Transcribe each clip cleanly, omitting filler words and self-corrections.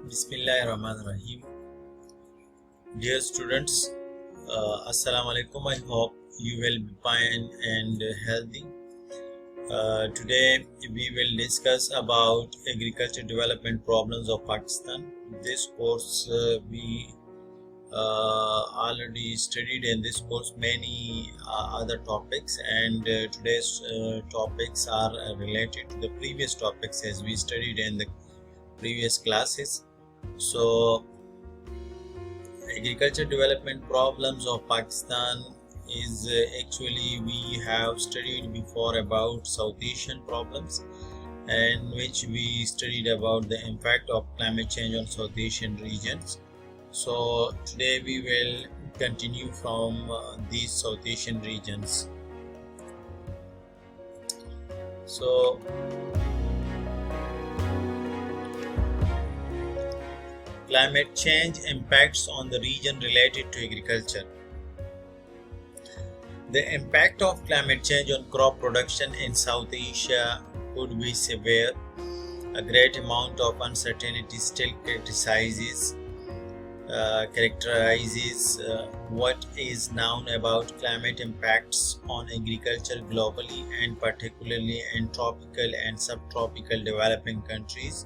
Bismillahirrahmanirrahim. Dear students, Assalamu alaikum. I hope you will be fine and healthy. Today we will discuss about agriculture development problems of Pakistan. This course we already studied in this course many other topics, and today's topics are related to the previous topics as we studied in the previous classes. So agriculture development problems of Pakistan is actually we have studied before about South Asian problems, in which we studied about the impact of climate change on South Asian regions. So today we will continue from these South Asian regions. So climate change impacts on the region related to agriculture. The impact of climate change on crop production in South Asia could be severe. A great amount of uncertainty still characterizes what is known about climate impacts on agriculture globally, and particularly in tropical and subtropical developing countries.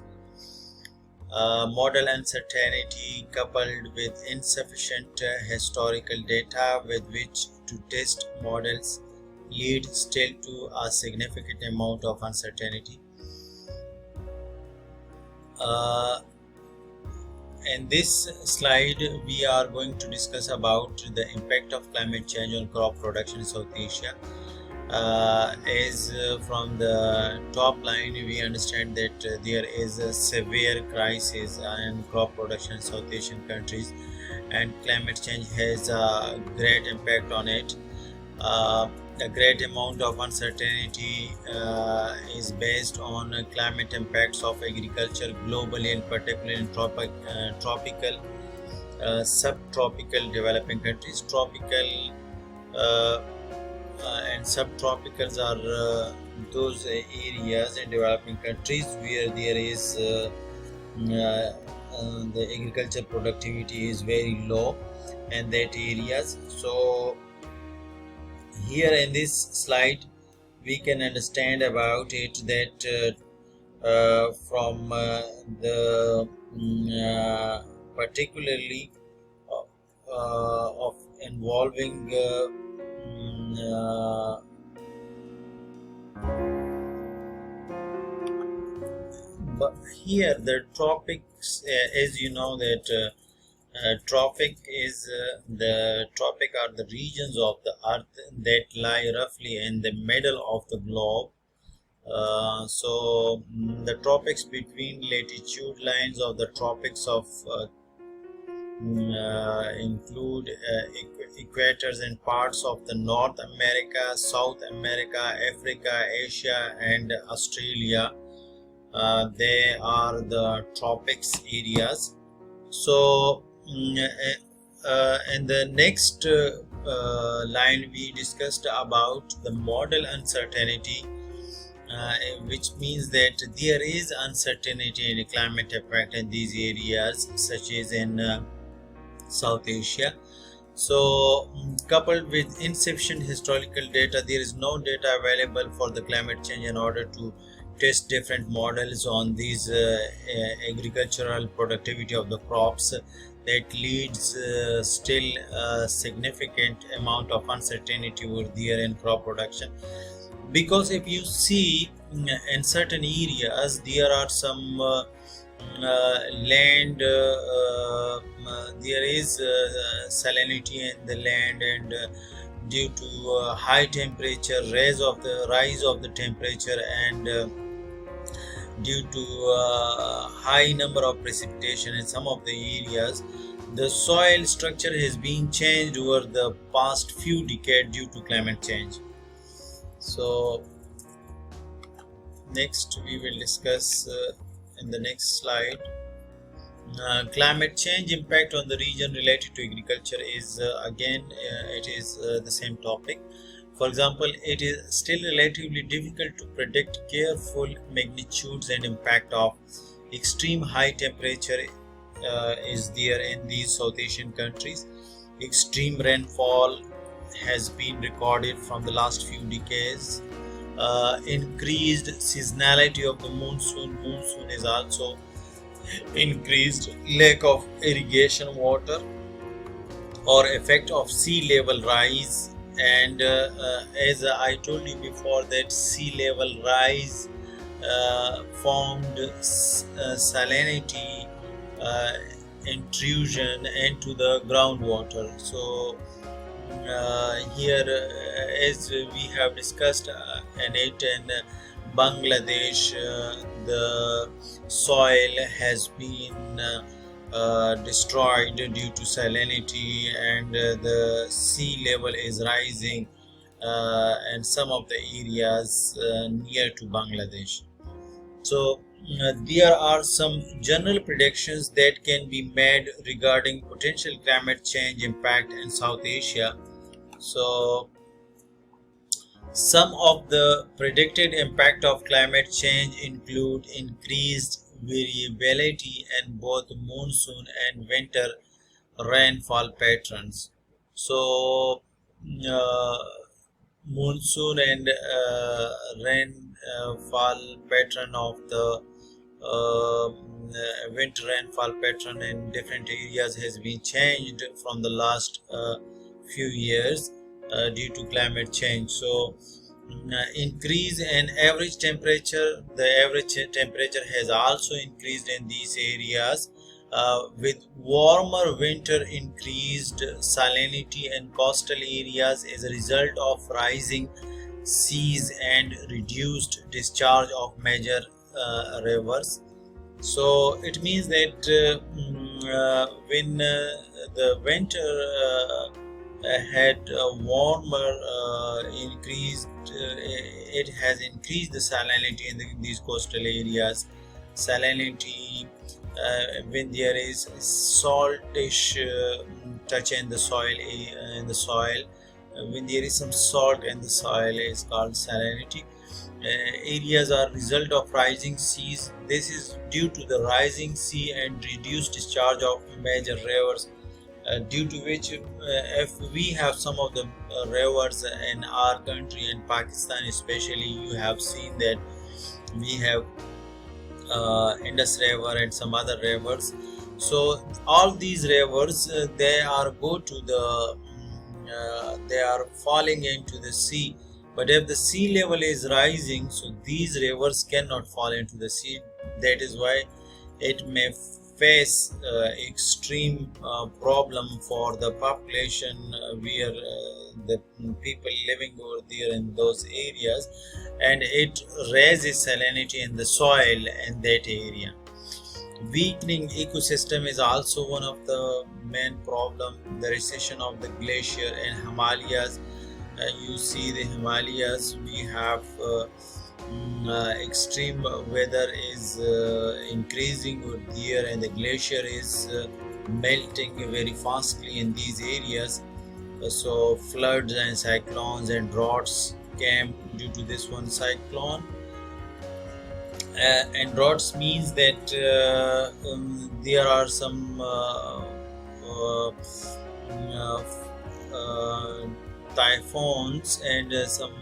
Model uncertainty coupled with insufficient historical data with which to test models lead still to a significant amount of uncertainty. In this slide, we are going to discuss about the impact of climate change on crop production in South Asia. From the top line, we understand that there is a severe crisis in crop production in South Asian countries, and climate change has a great impact on it. A great amount of uncertainty is based on climate impacts of agriculture globally, and particularly in tropical, subtropical developing countries. Tropical and subtropicals are those areas in developing countries where there is the agriculture productivity is very low in that areas. So here in this slide we can understand about it that from the particularly of involving but here the tropics, as you know that tropic are the regions of the earth that lie roughly in the middle of the globe. The tropics between latitude lines of the tropics of include equators and parts of the North America, South America, Africa, Asia, and Australia. They are the tropics areas. So in the next line we discussed about the model uncertainty, which means that there is uncertainty in climate impact in these areas, such as in South Asia. So coupled with insufficient historical data, there is no data available for the climate change in order to test different models on these agricultural productivity of the crops. That leads still a significant amount of uncertainty over there in crop production, because if you see in certain areas there are some land, there is salinity in the land, and due to high temperature, rise of the temperature, and due to high number of precipitation in some of the areas, the soil structure has been changed over the past few decades due to climate change. So next we will discuss in the next slide climate change impact on the region related to agriculture is again it is the same topic. For example, it is still relatively difficult to predict careful magnitudes and impact of extreme high temperature is there in these South Asian countries. Extreme rainfall has been recorded from the last few decades. Increased seasonality of the monsoon. Monsoon is also increased. Lack of irrigation water or effect of sea level rise. And as I told you before, that sea level rise formed salinity intrusion into the groundwater. So here, as we have discussed in Bangladesh, the soil has been destroyed due to salinity, and the sea level is rising in some of the areas near to Bangladesh. So there are some general predictions that can be made regarding potential climate change impact in South Asia. So some of the predicted impact of climate change include increased variability in both monsoon and winter rainfall patterns. So monsoon and rainfall pattern of the winter rainfall pattern in different areas has been changed from the last few years due to climate change. So increase in average temperature, the average temperature has also increased in these areas. With warmer winter, increased salinity in coastal areas as a result of rising seas and reduced discharge of major rivers. So it means that when the winter had warmer increased, it has increased the salinity in these coastal areas. Salinity when there is saltish touch in the soil, when there is some salt in the soil, is called salinity. Areas are result of rising seas. This is due to the rising sea and reduced discharge of major rivers, due to which if we have some of the rivers in our country, in Pakistan especially, you have seen that we have Indus River and some other rivers. So all these rivers they are falling into the sea. But if the sea level is rising, so these rivers cannot fall into the sea. That is why it may face extreme problem for the population where the people living over there in those areas, and it raises salinity in the soil in that area. Weakening ecosystem is also one of the main problem. The recession of the glacier in Himalayas. You see the Himalayas, we have extreme weather is increasing over there, and the glacier is melting very fastly in these areas. So floods and cyclones and droughts came due to this one cyclone. And droughts means that there are some typhoons and some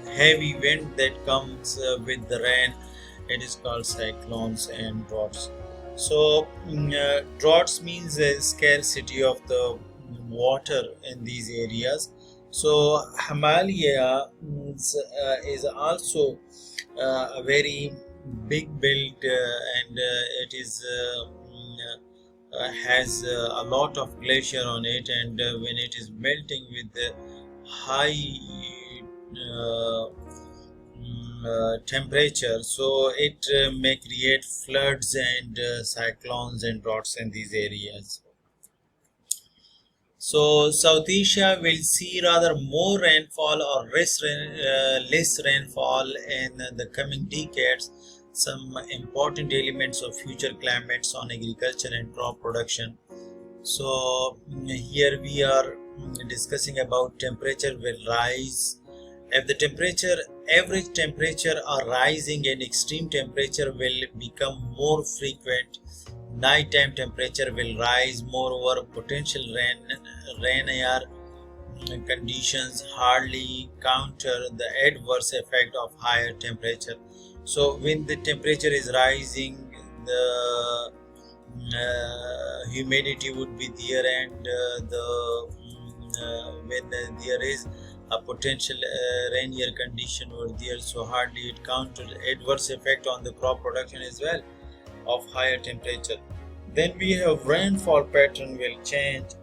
heavy wind that comes with the rain. It is called cyclones and droughts. So droughts means a scarcity of the water in these areas. So Himalaya is also a very big build, and it is has a lot of glacier on it, and when it is melting with the high temperature, so it may create floods and cyclones and droughts in these areas. So South Asia will see rather more rainfall or less rainfall in the coming decades. Some important elements of future climates on agriculture and crop production. So here we are discussing about temperature will rise. If the average temperature are rising and extreme temperature will become more frequent, Nighttime temperature will rise. Moreover, potential rainier conditions hardly counter the adverse effect of higher temperature. So when the temperature is rising, the humidity would be there, and when there is a potential rainier condition over there, so hardly it counters adverse effect on the crop production as well of higher temperature. Then we have rainfall pattern will change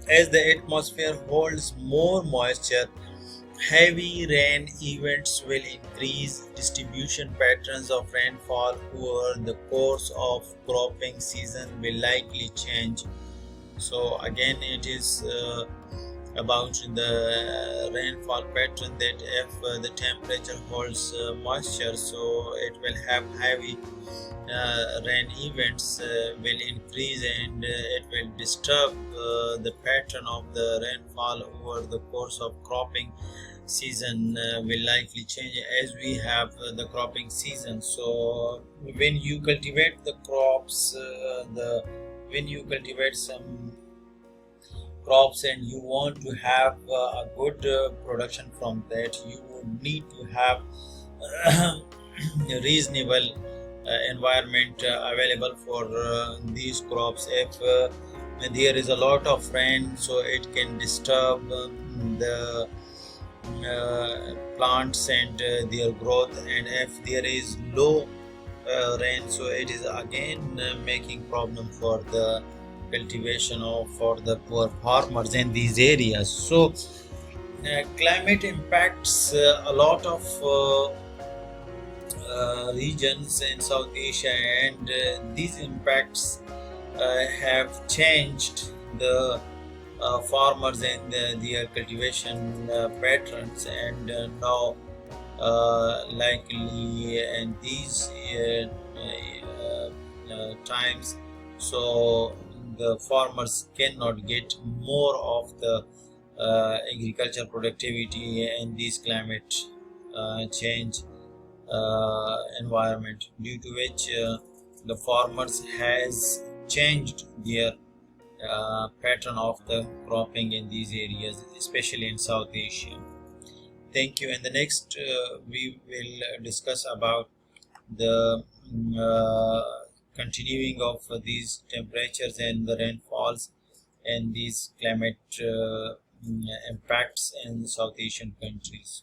as the atmosphere holds more moisture. Heavy rain events will increase. Distribution patterns of rainfall over the course of cropping season will likely change. So again, it is about the rainfall pattern, that if the temperature holds moisture, so it will have heavy rain events will increase, and it will disturb the pattern of the rainfall over the course of cropping season will likely change as we have the cropping season. So when you cultivate the crops, when you cultivate some crops and you want to have a good production from that, you would need to have reasonable environment available for these crops. If there is a lot of rain, so it can disturb the plants and their growth, and if there is low rain, so it is again making problem for the cultivation of for the poor farmers in these areas. So climate impacts a lot of regions in South Asia, and these impacts have changed the farmers and their cultivation patterns, and now likely in these times, so the farmers cannot get more of the agriculture productivity in this climate change environment, due to which the farmers has changed their pattern of the cropping in these areas, especially in South Asia. Thank you. In the next we will discuss about the continuing of these temperatures and the rainfalls and these climate impacts in South Asian countries.